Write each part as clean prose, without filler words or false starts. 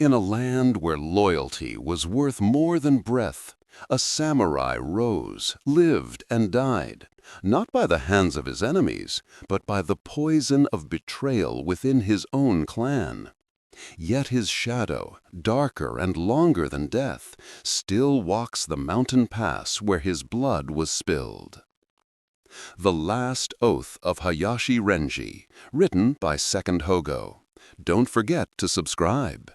In a land where loyalty was worth more than breath, a samurai rose, lived, and died, not by the hands of his enemies, but by the poison of betrayal within his own clan. Yet his shadow, darker and longer than death, still walks the mountain pass where his blood was spilled. The Last Oath of Hayashi Renji, written by Second Hogo. Don't forget to subscribe.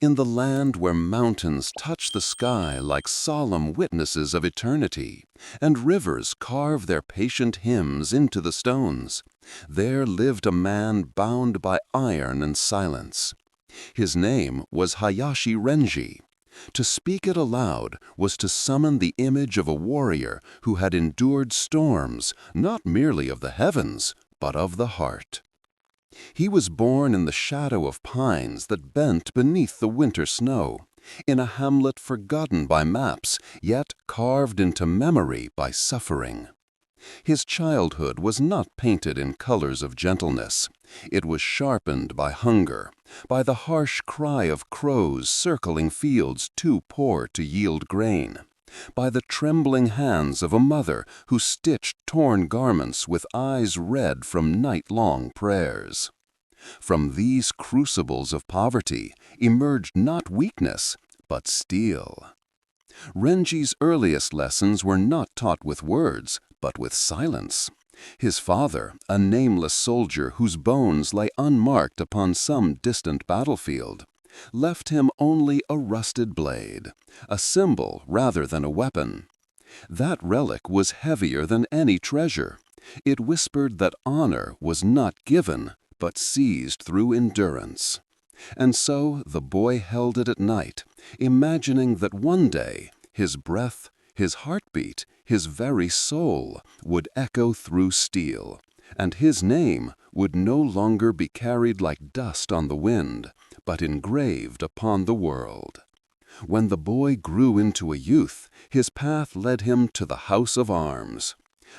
In the land where mountains touch the sky like solemn witnesses of eternity, and rivers carve their patient hymns into the stones, there lived a man bound by iron and silence. His name was Hayashi Renji. To speak it aloud was to summon the image of a warrior who had endured storms, not merely of the heavens, but of the heart. He was born in the shadow of pines that bent beneath the winter snow, in a hamlet forgotten by maps, yet carved into memory by suffering. His childhood was not painted in colors of gentleness. It was sharpened by hunger, by the harsh cry of crows circling fields too poor to yield grain, by the trembling hands of a mother who stitched torn garments with eyes red from night-long prayers. From these crucibles of poverty emerged not weakness, but steel. Renji's earliest lessons were not taught with words, but with silence. His father, a nameless soldier whose bones lay unmarked upon some distant battlefield, left him only a rusted blade, a symbol rather than a weapon. That relic was heavier than any treasure. It whispered that honor was not given, but seized through endurance. And so the boy held it at night, imagining that one day his breath, his heartbeat, his very soul would echo through steel, and his name would no longer be carried like dust on the wind, but engraved upon the world. When the boy grew into a youth, his path led him to the house of arms.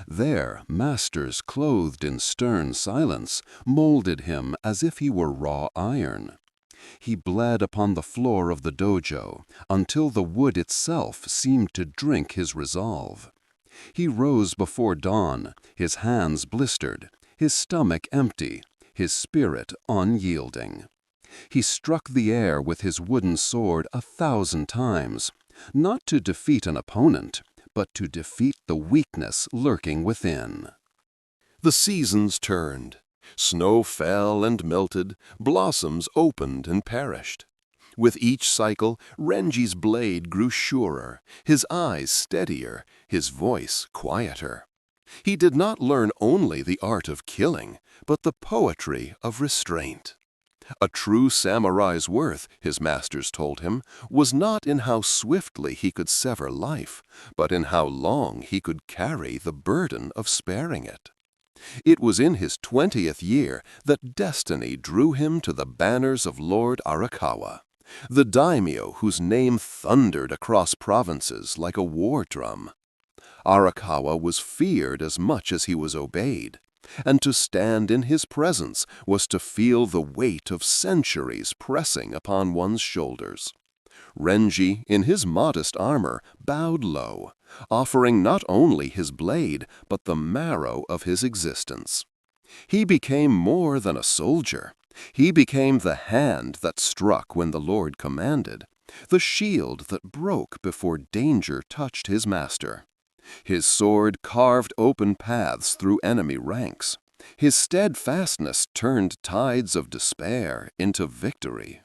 There, masters clothed in stern silence molded him as if he were raw iron. He bled upon the floor of the dojo until the wood itself seemed to drink his resolve. He rose before dawn, his hands blistered, his stomach empty, his spirit unyielding. He struck the air with his wooden sword 1,000 times, not to defeat an opponent, but to defeat the weakness lurking within. The seasons turned. Snow fell and melted, blossoms opened and perished. With each cycle, Renji's blade grew surer, his eyes steadier, his voice quieter. He did not learn only the art of killing, but the poetry of restraint. A true samurai's worth, his masters told him, was not in how swiftly he could sever life, but in how long he could carry the burden of sparing it. It was in his 20th year that destiny drew him to the banners of Lord Arakawa, the daimyo whose name thundered across provinces like a war drum. Arakawa was feared as much as he was obeyed, and to stand in his presence was to feel the weight of centuries pressing upon one's shoulders. Renji, in his modest armor, bowed low, offering not only his blade, but the marrow of his existence. He became more than a soldier. He became the hand that struck when the Lord commanded, the shield that broke before danger touched his master. His sword carved open paths through enemy ranks. His steadfastness turned tides of despair into victory.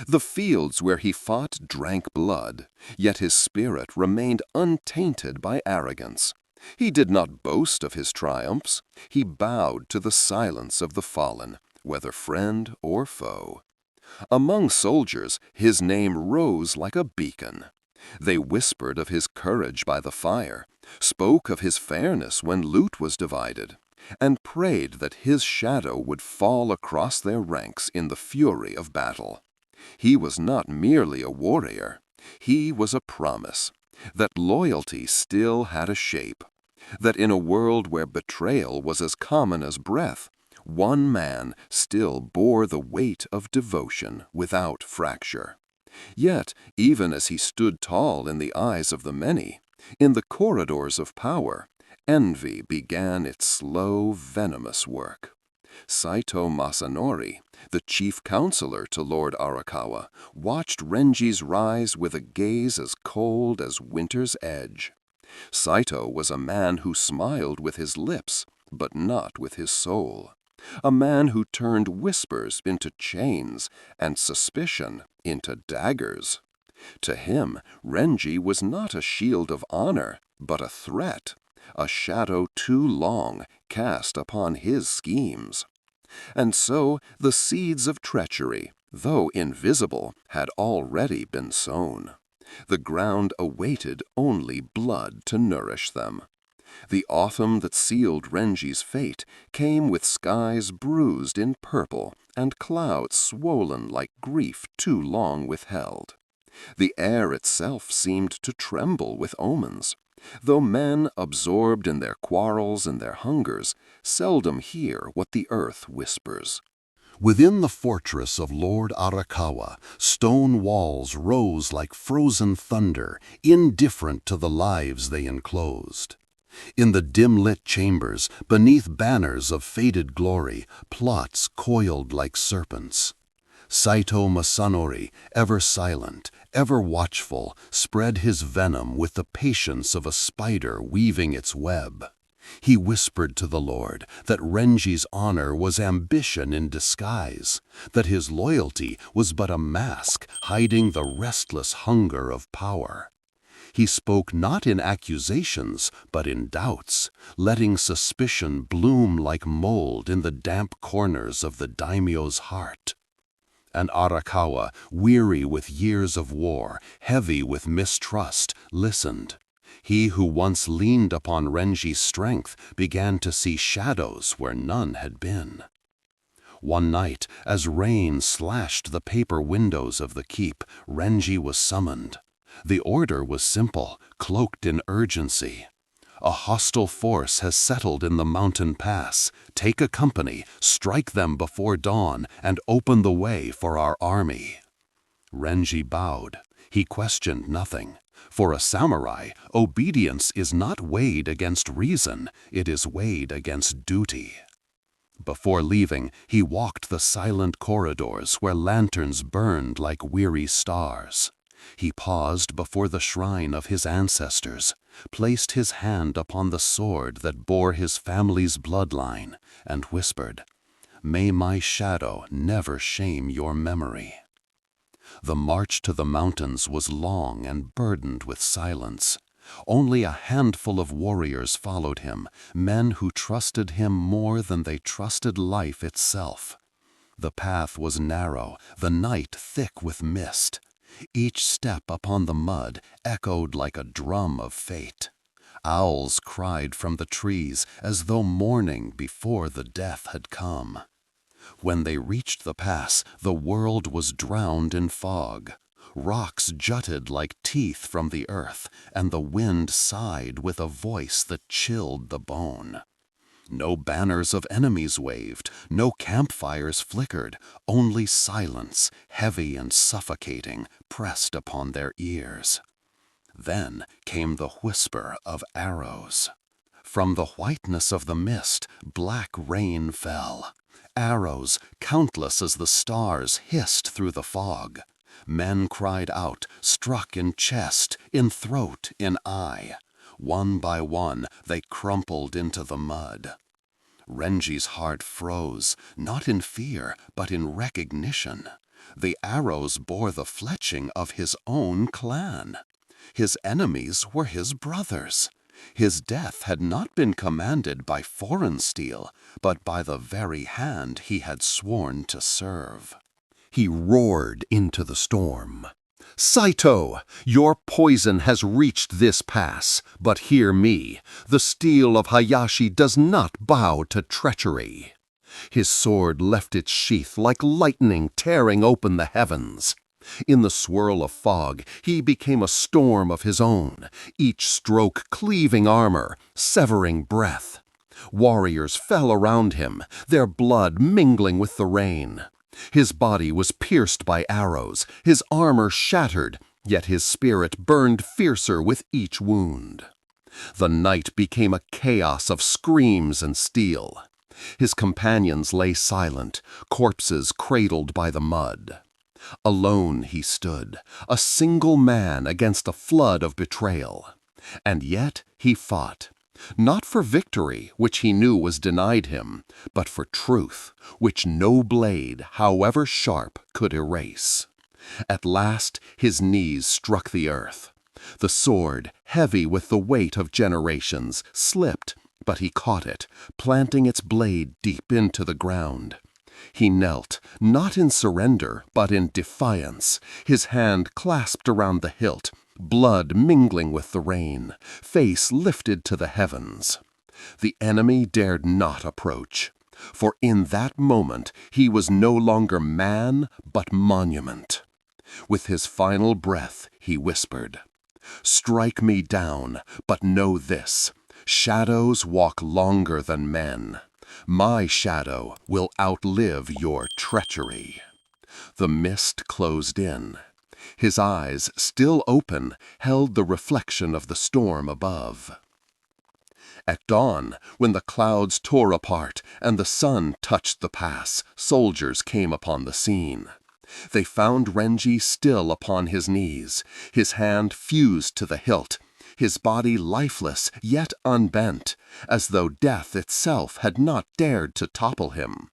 The fields where he fought drank blood, yet his spirit remained untainted by arrogance. He did not boast of his triumphs. He bowed to the silence of the fallen, whether friend or foe. Among soldiers, his name rose like a beacon. They whispered of his courage by the fire, spoke of his fairness when loot was divided, and prayed that his shadow would fall across their ranks in the fury of battle. He was not merely a warrior. He was a promise that loyalty still had a shape, that in a world where betrayal was as common as breath, One man still bore the weight of devotion without fracture. Yet, even as he stood tall in the eyes of the many, in the corridors of power, envy began its slow, venomous work. Saito Masanori, the chief counselor to Lord Arakawa, watched Renji's rise with a gaze as cold as winter's edge. Saito was a man who smiled with his lips, but not with his soul. A man who turned whispers into chains and suspicion into daggers. To him, Renji was not a shield of honor, but a threat, a shadow too long cast upon his schemes. And so the seeds of treachery, though invisible, had already been sown. The ground awaited only blood to nourish them. The autumn that sealed Renji's fate came with skies bruised in purple and clouds swollen like grief too long withheld. The air itself seemed to tremble with omens, though men, absorbed in their quarrels and their hungers, seldom hear what the earth whispers. Within the fortress of Lord Arakawa, stone walls rose like frozen thunder, indifferent to the lives they enclosed. In the dim-lit chambers, beneath banners of faded glory, plots coiled like serpents. Saito Masanori, ever silent, ever watchful, spread his venom with the patience of a spider weaving its web. He whispered to the Lord that Renji's honor was ambition in disguise, that his loyalty was but a mask hiding the restless hunger of power. He spoke not in accusations, but in doubts, letting suspicion bloom like mold in the damp corners of the daimyo's heart. And Arakawa, weary with years of war, heavy with mistrust, listened. He who once leaned upon Renji's strength began to see shadows where none had been. One night, as rain slashed the paper windows of the keep, Renji was summoned. The order was simple, cloaked in urgency. A hostile force has settled in the mountain pass. Take a company, strike them before dawn, and open the way for our army. Renji bowed. He questioned nothing. For a samurai, obedience is not weighed against reason, it is weighed against duty. Before leaving, he walked the silent corridors where lanterns burned like weary stars. He paused before the shrine of his ancestors, placed his hand upon the sword that bore his family's bloodline, and whispered, "May my shadow never shame your memory." The march to the mountains was long and burdened with silence. Only a handful of warriors followed him, men who trusted him more than they trusted life itself. The path was narrow, the night thick with mist. Each step upon the mud echoed like a drum of fate. Owls cried from the trees as though mourning before the death had come. When they reached the pass, the world was drowned in fog. Rocks jutted like teeth from the earth, and the wind sighed with a voice that chilled the bone. No banners of enemies waved, no campfires flickered, only silence, heavy and suffocating, pressed upon their ears. Then came the whisper of arrows. From the whiteness of the mist, black rain fell. Arrows, countless as the stars, hissed through the fog. Men cried out, struck in chest, in throat, in eye. One by one, they crumpled into the mud. Renji's heart froze, not in fear, but in recognition. The arrows bore the fletching of his own clan. His enemies were his brothers. His death had not been commanded by foreign steel, but by the very hand he had sworn to serve. He roared into the storm. "Saito, your poison has reached this pass, but hear me. The steel of Hayashi does not bow to treachery." His sword left its sheath like lightning tearing open the heavens. In the swirl of fog, he became a storm of his own, each stroke cleaving armor, severing breath. Warriors fell around him, their blood mingling with the rain. His body was pierced by arrows, his armor shattered, yet his spirit burned fiercer with each wound. The night became a chaos of screams and steel. His companions lay silent, corpses cradled by the mud. Alone he stood, a single man against a flood of betrayal. And yet he fought, not for victory, which he knew was denied him, but for truth, which no blade, however sharp, could erase. At last his knees struck the earth. The sword, heavy with the weight of generations, slipped, but he caught it, planting its blade deep into the ground. He knelt, not in surrender, but in defiance, his hand clasped around the hilt, blood mingling with the rain, face lifted to the heavens. The enemy dared not approach, for in that moment he was no longer man, but monument. With his final breath, he whispered, "Strike me down, but know this, shadows walk longer than men. My shadow will outlive your treachery." The mist closed in. His eyes, still open, held the reflection of the storm above. At dawn, when the clouds tore apart and the sun touched the pass, soldiers came upon the scene. They found Renji still upon his knees, his hand fused to the hilt, his body lifeless yet unbent, as though death itself had not dared to topple him.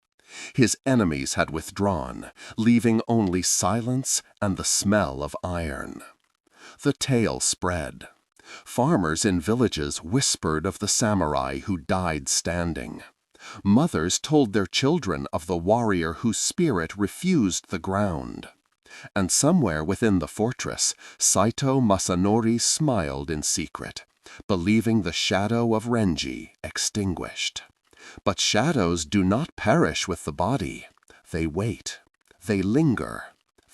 His enemies had withdrawn, leaving only silence and the smell of iron. The tale spread. Farmers in villages whispered of the samurai who died standing. Mothers told their children of the warrior whose spirit refused the ground. And somewhere within the fortress, Saito Masanori smiled in secret, believing the shadow of Renji extinguished. But shadows do not perish with the body. They wait. They linger.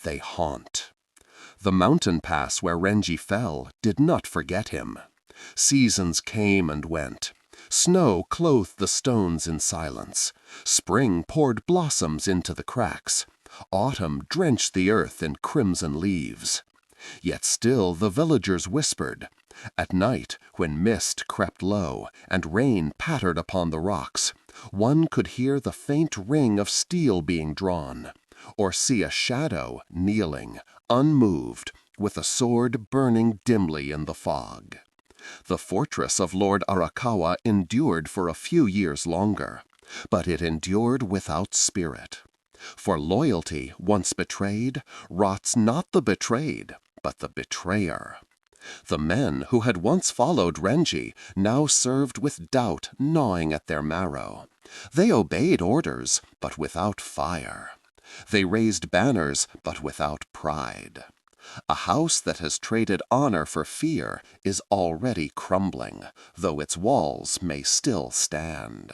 They haunt. The mountain pass where Renji fell did not forget him. Seasons came and went. Snow clothed the stones in silence. Spring poured blossoms into the cracks. Autumn drenched the earth in crimson leaves. Yet still the villagers whispered. At night, when mist crept low and rain pattered upon the rocks, one could hear the faint ring of steel being drawn, or see a shadow kneeling, unmoved, with a sword burning dimly in the fog. The fortress of Lord Arakawa endured for a few years longer, but it endured without spirit. For loyalty, once betrayed, rots not the betrayed, but the betrayer. The men who had once followed Renji now served with doubt gnawing at their marrow. They obeyed orders, but without fire. They raised banners, but without pride. A house that has traded honor for fear is already crumbling, though its walls may still stand.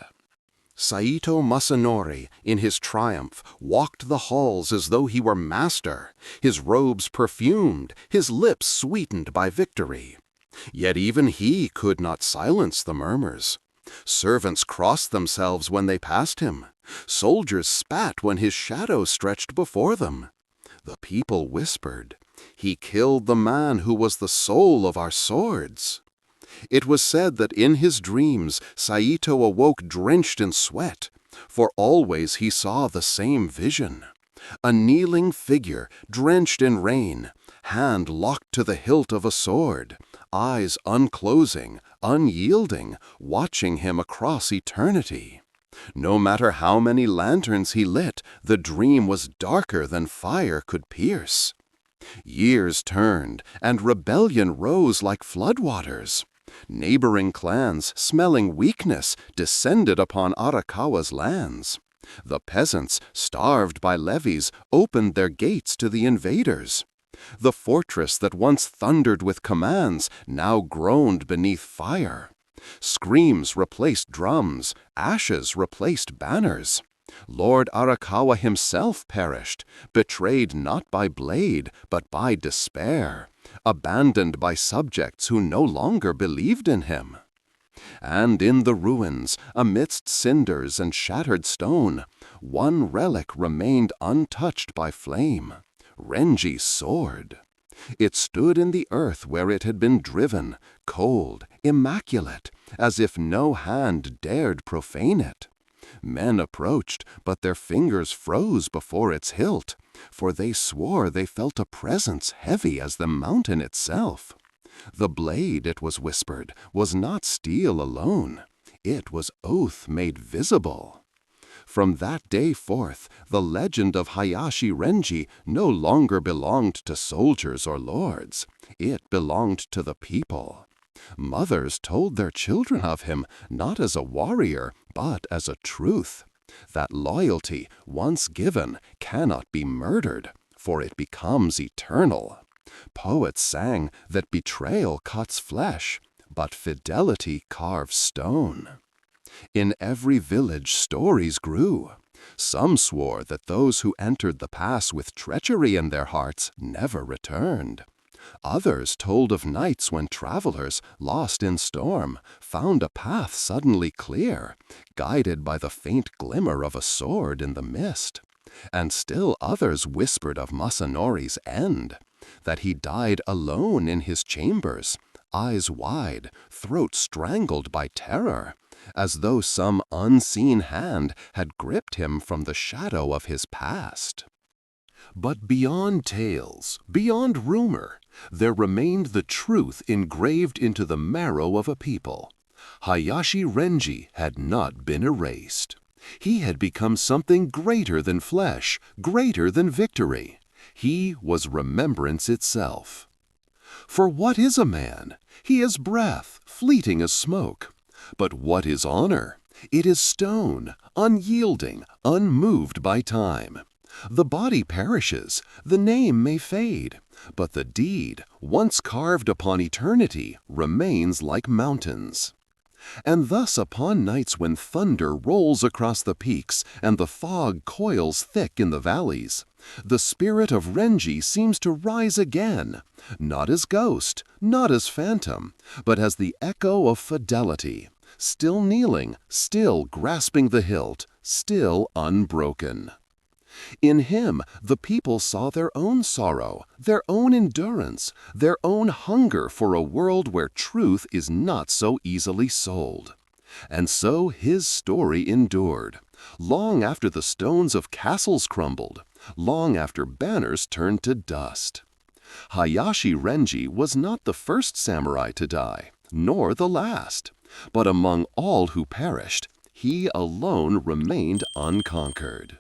Saito Masanori, in his triumph, walked the halls as though he were master, his robes perfumed, his lips sweetened by victory. Yet even he could not silence the murmurs. Servants crossed themselves when they passed him. Soldiers spat when his shadow stretched before them. The people whispered, "He killed the man who was the soul of our swords." It was said that in his dreams Saito awoke drenched in sweat, for always he saw the same vision. A kneeling figure, drenched in rain, hand locked to the hilt of a sword, eyes unclosing, unyielding, watching him across eternity. No matter how many lanterns he lit, the dream was darker than fire could pierce. Years turned, and rebellion rose like floodwaters. Neighboring clans, smelling weakness, descended upon Arakawa's lands. The peasants, starved by levies, opened their gates to the invaders. The fortress that once thundered with commands now groaned beneath fire. Screams replaced drums, ashes replaced banners. Lord Arakawa himself perished, betrayed not by blade, but by despair, abandoned by subjects who no longer believed in him. And in the ruins, amidst cinders and shattered stone, one relic remained untouched by flame: Renji's sword. It stood in the earth where it had been driven, cold, immaculate, as if no hand dared profane it. Men approached, but their fingers froze before its hilt, for they swore they felt a presence heavy as the mountain itself. The blade, it was whispered, was not steel alone. It was oath made visible. From that day forth, the legend of Hayashi Renji no longer belonged to soldiers or lords. It belonged to the people. Mothers told their children of him not as a warrior, but as a truth. That loyalty, once given, cannot be murdered, for it becomes eternal. Poets sang that betrayal cuts flesh, but fidelity carves stone. In every village stories grew. Some swore that those who entered the pass with treachery in their hearts never returned. Others told of nights when travelers, lost in storm, found a path suddenly clear, guided by the faint glimmer of a sword in the mist. And still others whispered of Masanori's end, that he died alone in his chambers, eyes wide, throat strangled by terror, as though some unseen hand had gripped him from the shadow of his past. But beyond tales, beyond rumor, there remained the truth engraved into the marrow of a people. Hayashi Renji had not been erased. He had become something greater than flesh, greater than victory. He was remembrance itself. For what is a man? He is breath, fleeting as smoke. But what is honor? It is stone, unyielding, unmoved by time. The body perishes, the name may fade, but the deed, once carved upon eternity, remains like mountains. And thus upon nights when thunder rolls across the peaks and the fog coils thick in the valleys, the spirit of Renji seems to rise again, not as ghost, not as phantom, but as the echo of fidelity, still kneeling, still grasping the hilt, still unbroken. In him, the people saw their own sorrow, their own endurance, their own hunger for a world where truth is not so easily sold. And so his story endured, long after the stones of castles crumbled, long after banners turned to dust. Hayashi Renji was not the first samurai to die, nor the last, but among all who perished, he alone remained unconquered.